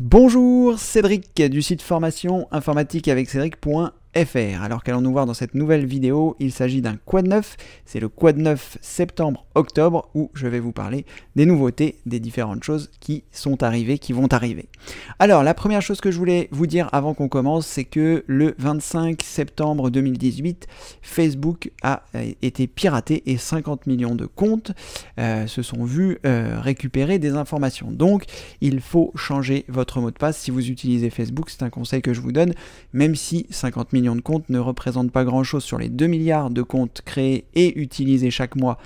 Bonjour, Cédric du site formation informatique avec Cédric.fr. Alors qu'allons-nous voir dans cette nouvelle vidéo? Il s'agit d'un quad 9, c'est le quad 9 septembre-octobre où je vais vous parler des nouveautés, des différentes choses qui sont arrivées, qui vont arriver. Alors la première chose que je voulais vous dire avant qu'on commence, c'est que le 25 septembre 2018, Facebook a été piraté et 50 millions de comptes se sont vus récupérer des informations. Donc il faut changer votre mot de passe si vous utilisez Facebook, c'est un conseil que je vous donne, même si 50 millions de comptes ne représentent pas grand chose sur les 2 milliards de comptes créés et utilisés chaque mois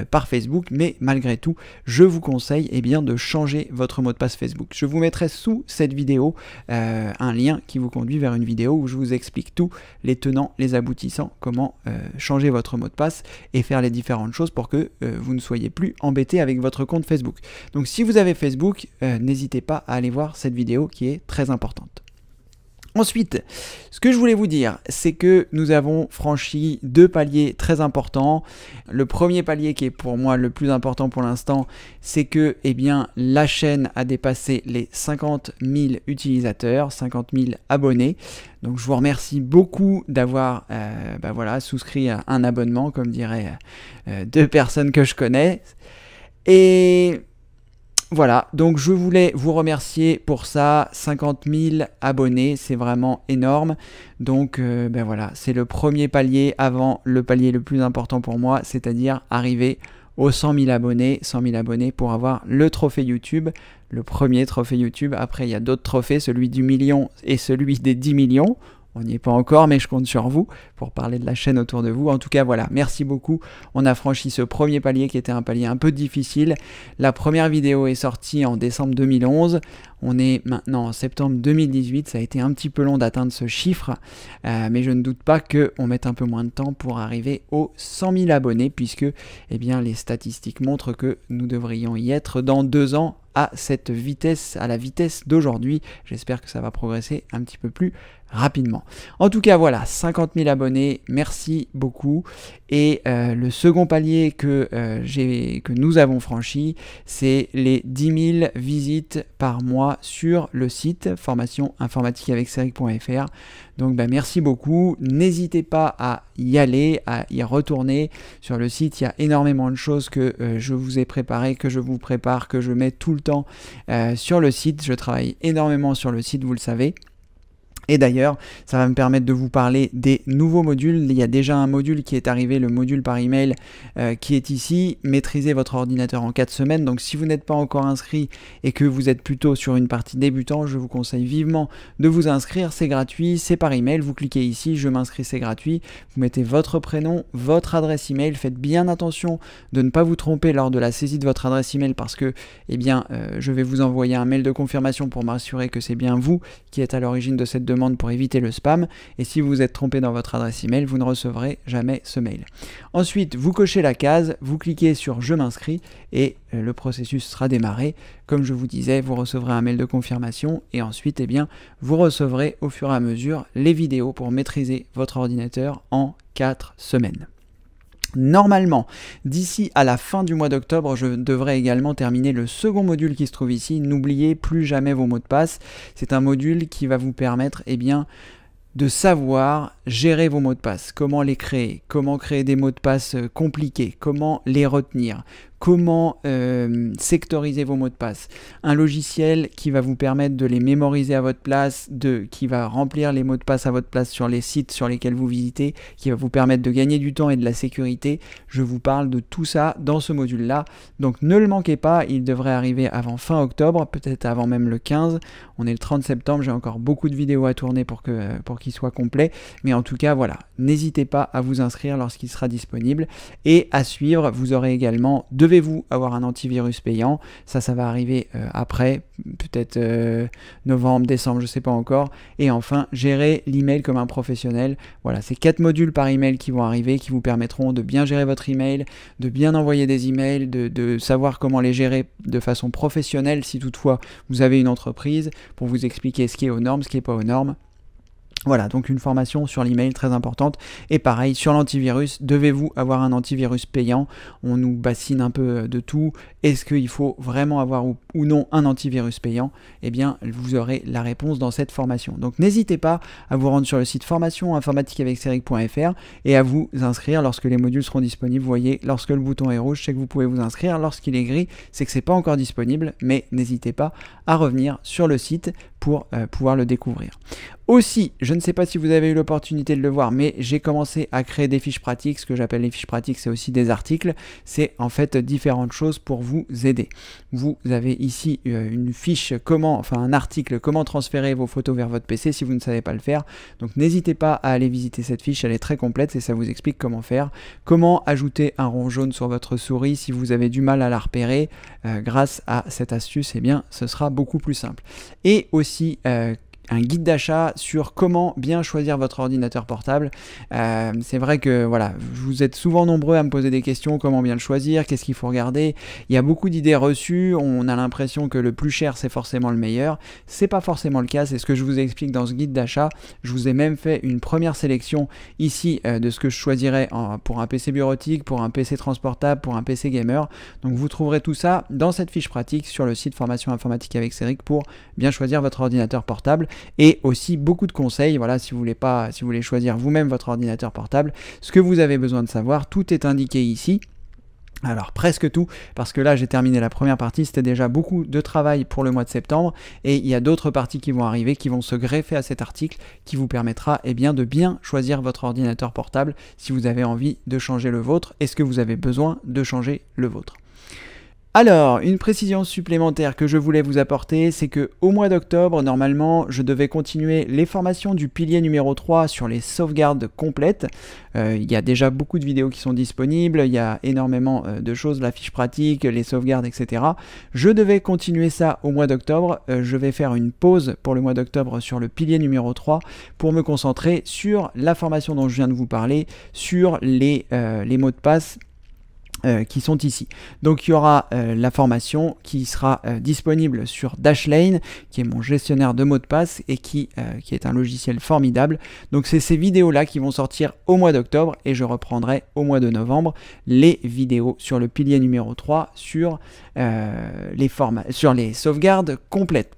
par Facebook, mais malgré tout, je vous conseille de changer votre mot de passe Facebook. Je vous mettrai sous cette vidéo un lien qui vous conduit vers une vidéo où je vous explique tout, les tenants, les aboutissants, comment changer votre mot de passe et faire les différentes choses pour que vous ne soyez plus embêté avec votre compte Facebook. Donc si vous avez Facebook, n'hésitez pas à aller voir cette vidéo qui est très importante. Ensuite, ce que je voulais vous dire, c'est que nous avons franchi 2 paliers très importants. Le premier palier qui est pour moi le plus important pour l'instant, c'est que la chaîne a dépassé les 50 000 utilisateurs, 50 000 abonnés. Donc je vous remercie beaucoup d'avoir souscrit à un abonnement, comme diraient 2 personnes que je connais. Et voilà, donc je voulais vous remercier pour ça, 50 000 abonnés, c'est vraiment énorme. Donc voilà, c'est le premier palier avant le palier le plus important pour moi, c'est-à-dire arriver aux 100 000 abonnés, 100 000 abonnés pour avoir le trophée YouTube, le premier trophée YouTube. Après, il y a d'autres trophées, celui du million et celui des 10 millions. On n'y est pas encore, mais je compte sur vous pour parler de la chaîne autour de vous. En tout cas, voilà, merci beaucoup. On a franchi ce premier palier qui était un palier un peu difficile. La première vidéo est sortie en décembre 2011. On est maintenant en septembre 2018. Ça a été un petit peu long d'atteindre ce chiffre, mais je ne doute pas qu'on mette un peu moins de temps pour arriver aux 100 000 abonnés, puisque les statistiques montrent que nous devrions y être dans 2 ans à cette vitesse, à la vitesse d'aujourd'hui. J'espère que ça va progresser un petit peu plus rapidement. En tout cas, voilà, 50 000 abonnés, merci beaucoup. Et le second palier que nous avons franchi, c'est les 10 000 visites par mois sur le site formation informatique avec Cédric.fr. Donc merci beaucoup. N'hésitez pas à y aller, à y retourner. Sur le site, il y a énormément de choses que je vous ai préparées, que je vous prépare, que je mets tout le temps sur le site. Je travaille énormément sur le site, vous le savez. Et d'ailleurs, ça va me permettre de vous parler des nouveaux modules. Il y a déjà un module qui est arrivé, le module par email qui est ici. Maîtriser votre ordinateur en 4 semaines. Donc si vous n'êtes pas encore inscrit et que vous êtes plutôt sur une partie débutant, je vous conseille vivement de vous inscrire. C'est gratuit, c'est par email. Vous cliquez ici, je m'inscris, c'est gratuit. Vous mettez votre prénom, votre adresse email. Faites bien attention de ne pas vous tromper lors de la saisie de votre adresse email parce que je vais vous envoyer un mail de confirmation pour m'assurer que c'est bien vous qui êtes à l'origine de cette demande pour éviter le spam, et si vous vous êtes trompé dans votre adresse email, vous ne recevrez jamais ce mail. Ensuite, vous cochez la case, vous cliquez sur je m'inscris et le processus sera démarré. Comme je vous disais, vous recevrez un mail de confirmation et ensuite vous recevrez au fur et à mesure les vidéos pour maîtriser votre ordinateur en 4 semaines. Normalement, d'ici à la fin du mois d'octobre, je devrais également terminer le second module qui se trouve ici. N'oubliez plus jamais vos mots de passe. C'est un module qui va vous permettre de savoir gérer vos mots de passe, comment les créer, comment créer des mots de passe compliqués, comment les retenir, comment sectoriser vos mots de passe. Un logiciel qui va vous permettre de les mémoriser à votre place, qui va remplir les mots de passe à votre place sur les sites sur lesquels vous visitez, qui va vous permettre de gagner du temps et de la sécurité. Je vous parle de tout ça dans ce module-là. Donc ne le manquez pas, il devrait arriver avant fin octobre, peut-être avant même le 15. On est le 30 septembre, j'ai encore beaucoup de vidéos à tourner pour qu'il soit complet. Mais en tout cas, voilà, n'hésitez pas à vous inscrire lorsqu'il sera disponible. Et à suivre, vous aurez également, devez-vous avoir un antivirus payant? Ça va arriver après, peut-être novembre, décembre, je ne sais pas encore. Et enfin, gérer l'email comme un professionnel. Voilà, c'est 4 modules par email qui vont arriver, qui vous permettront de bien gérer votre email, de bien envoyer des emails, de savoir comment les gérer de façon professionnelle si toutefois vous avez une entreprise, pour vous expliquer ce qui est aux normes, ce qui n'est pas aux normes. Voilà, donc une formation sur l'email très importante. Et pareil, sur l'antivirus, devez-vous avoir un antivirus payant? On nous bassine un peu de tout. Est-ce qu'il faut vraiment avoir ou non un antivirus payant? Eh bien, vous aurez la réponse dans cette formation. Donc n'hésitez pas à vous rendre sur le site formation informatiqueaveceric.fr et à vous inscrire lorsque les modules seront disponibles. Vous voyez, lorsque le bouton est rouge, c'est que vous pouvez vous inscrire. Lorsqu'il est gris, c'est que c'est pas encore disponible, mais n'hésitez pas à revenir sur le site pour pouvoir le découvrir. Aussi, je ne sais pas si vous avez eu l'opportunité de le voir, mais j'ai commencé à créer des fiches pratiques. Ce que j'appelle les fiches pratiques, c'est aussi des articles. C'est en fait différentes choses pour vous aider. Vous avez ici une fiche un article comment transférer vos photos vers votre PC si vous ne savez pas le faire. Donc n'hésitez pas à aller visiter cette fiche, elle est très complète et ça vous explique comment faire. Comment ajouter un rond jaune sur votre souris si vous avez du mal à la repérer. Grâce à cette astuce, eh bien, ce sera beaucoup plus simple. Et aussi un guide d'achat sur comment bien choisir votre ordinateur portable. C'est vrai que voilà, vous êtes souvent nombreux à me poser des questions, comment bien le choisir, qu'est-ce qu'il faut regarder. Il y a beaucoup d'idées reçues, on a l'impression que le plus cher c'est forcément le meilleur. C'est pas forcément le cas, c'est ce que je vous explique dans ce guide d'achat. Je vous ai même fait une première sélection ici de ce que je choisirais pour un PC bureautique, pour un PC transportable, pour un PC gamer. Donc vous trouverez tout ça dans cette fiche pratique sur le site Formation Informatique avec Céric pour bien choisir votre ordinateur portable. Et aussi beaucoup de conseils, voilà, si vous voulez choisir vous-même votre ordinateur portable, ce que vous avez besoin de savoir, tout est indiqué ici. Alors presque tout, parce que là j'ai terminé la première partie, c'était déjà beaucoup de travail pour le mois de septembre, et il y a d'autres parties qui vont arriver, qui vont se greffer à cet article, qui vous permettra de bien choisir votre ordinateur portable si vous avez envie de changer le vôtre, est-ce que vous avez besoin de changer le vôtre. Alors, une précision supplémentaire que je voulais vous apporter, c'est que au mois d'octobre, normalement, je devais continuer les formations du pilier numéro 3 sur les sauvegardes complètes. Il y a déjà beaucoup de vidéos qui sont disponibles, il y a énormément de choses, la fiche pratique, les sauvegardes, etc. Je devais continuer ça au mois d'octobre. Je vais faire une pause pour le mois d'octobre sur le pilier numéro 3 pour me concentrer sur la formation dont je viens de vous parler, sur les mots de passe qui sont ici. Donc il y aura la formation qui sera disponible sur Dashlane, qui est mon gestionnaire de mots de passe et qui est un logiciel formidable. Donc c'est ces vidéos-là qui vont sortir au mois d'octobre et je reprendrai au mois de novembre les vidéos sur le pilier numéro 3 sur les sauvegardes complètes.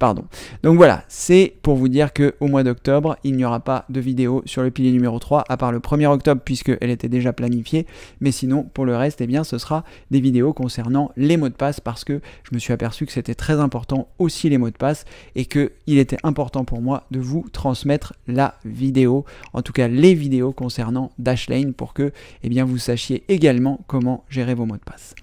Donc voilà, c'est pour vous dire qu'au mois d'octobre, il n'y aura pas de vidéo sur le pilier numéro 3 à part le 1er octobre puisqu'elle était déjà planifiée, mais sinon pour le reste, eh bien, ce sera des vidéos concernant les mots de passe parce que je me suis aperçu que c'était très important aussi les mots de passe et qu'il était important pour moi de vous transmettre la vidéo, en tout cas les vidéos concernant Dashlane pour que vous sachiez également comment gérer vos mots de passe.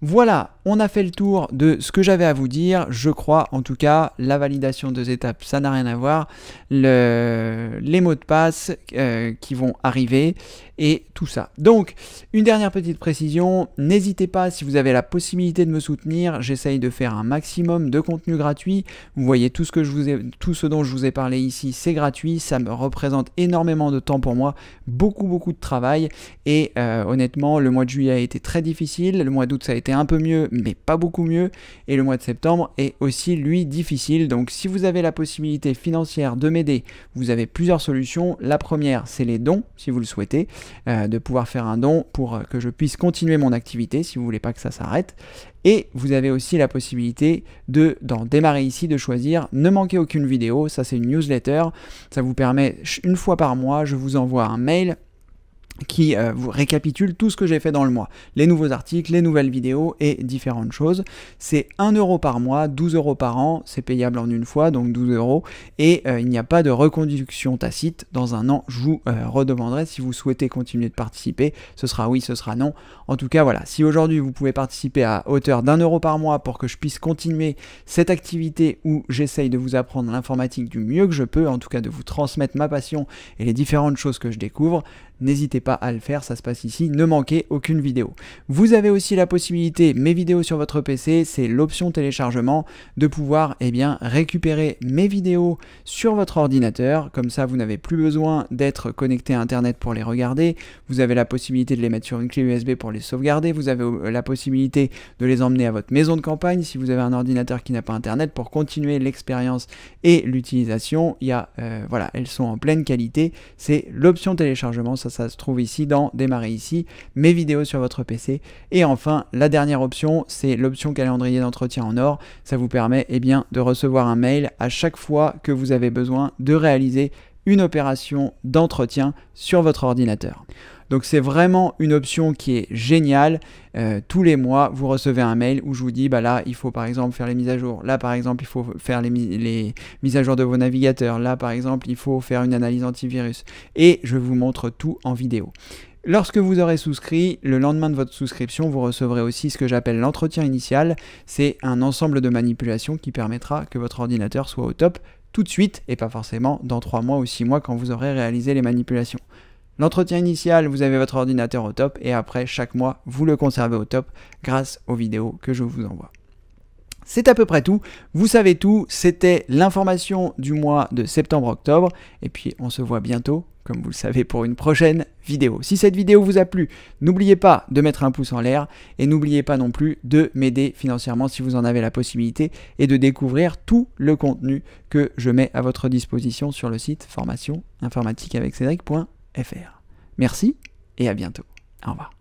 Voilà, on a fait le tour de ce que j'avais à vous dire, je crois, en tout cas, la validation 2 étapes, ça n'a rien à voir, les mots de passe qui vont arriver et tout ça. Donc, une dernière petite précision, n'hésitez pas, si vous avez la possibilité de me soutenir, j'essaye de faire un maximum de contenu gratuit, vous voyez tout ce dont je vous ai parlé ici, c'est gratuit, ça me représente énormément de temps pour moi, beaucoup de travail et honnêtement, le mois de juillet a été très difficile, le mois d'août ça a été un peu mieux, mais pas beaucoup mieux, et le mois de septembre est aussi, lui, difficile. Donc si vous avez la possibilité financière de m'aider, vous avez plusieurs solutions. La première, c'est les dons, si vous le souhaitez, de pouvoir faire un don pour que je puisse continuer mon activité, si vous voulez pas que ça s'arrête. Et vous avez aussi la possibilité d'en démarrer ici, de choisir ne manquez aucune vidéo, ça c'est une newsletter, ça vous permet, une fois par mois, je vous envoie un mail qui vous récapitule tout ce que j'ai fait dans le mois. Les nouveaux articles, les nouvelles vidéos et différentes choses. C'est 1 € par mois, 12 € par an, c'est payable en une fois, donc 12 € et il n'y a pas de reconduction tacite. Dans un an, je vous redemanderai si vous souhaitez continuer de participer. Ce sera oui, ce sera non. En tout cas, voilà, si aujourd'hui vous pouvez participer à hauteur d'1 € par mois pour que je puisse continuer cette activité où j'essaye de vous apprendre l'informatique du mieux que je peux, en tout cas de vous transmettre ma passion et les différentes choses que je découvre, n'hésitez pas pas à le faire, ça se passe ici, ne manquez aucune vidéo. Vous avez aussi la possibilité, mes vidéos sur votre PC, c'est l'option téléchargement, de pouvoir récupérer mes vidéos sur votre ordinateur, comme ça vous n'avez plus besoin d'être connecté à internet pour les regarder, vous avez la possibilité de les mettre sur une clé USB pour les sauvegarder, vous avez la possibilité de les emmener à votre maison de campagne si vous avez un ordinateur qui n'a pas internet pour continuer l'expérience et l'utilisation. Il y a, voilà, elles sont en pleine qualité, c'est l'option téléchargement, ça se trouve ici dans démarrer ici, mes vidéos sur votre PC. Et enfin, la dernière option, c'est l'option calendrier d'entretien en or, ça vous permet de recevoir un mail à chaque fois que vous avez besoin de réaliser une opération d'entretien sur votre ordinateur. Donc c'est vraiment une option qui est géniale. Tous les mois, vous recevez un mail où je vous dis, là, il faut par exemple faire les mises à jour. Là, par exemple, il faut faire les mises à jour de vos navigateurs. Là, par exemple, il faut faire une analyse antivirus. Et je vous montre tout en vidéo. Lorsque vous aurez souscrit, le lendemain de votre souscription, vous recevrez aussi ce que j'appelle l'entretien initial. C'est un ensemble de manipulations qui permettra que votre ordinateur soit au top tout de suite et pas forcément dans 3 mois ou 6 mois quand vous aurez réalisé les manipulations. L'entretien initial, vous avez votre ordinateur au top et après, chaque mois, vous le conservez au top grâce aux vidéos que je vous envoie. C'est à peu près tout, vous savez tout, c'était l'information du mois de septembre-octobre et puis on se voit bientôt, comme vous le savez, pour une prochaine vidéo. Si cette vidéo vous a plu, n'oubliez pas de mettre un pouce en l'air et n'oubliez pas non plus de m'aider financièrement si vous en avez la possibilité et de découvrir tout le contenu que je mets à votre disposition sur le site formation informatique avec Cédric.fr. Merci et à bientôt. Au revoir.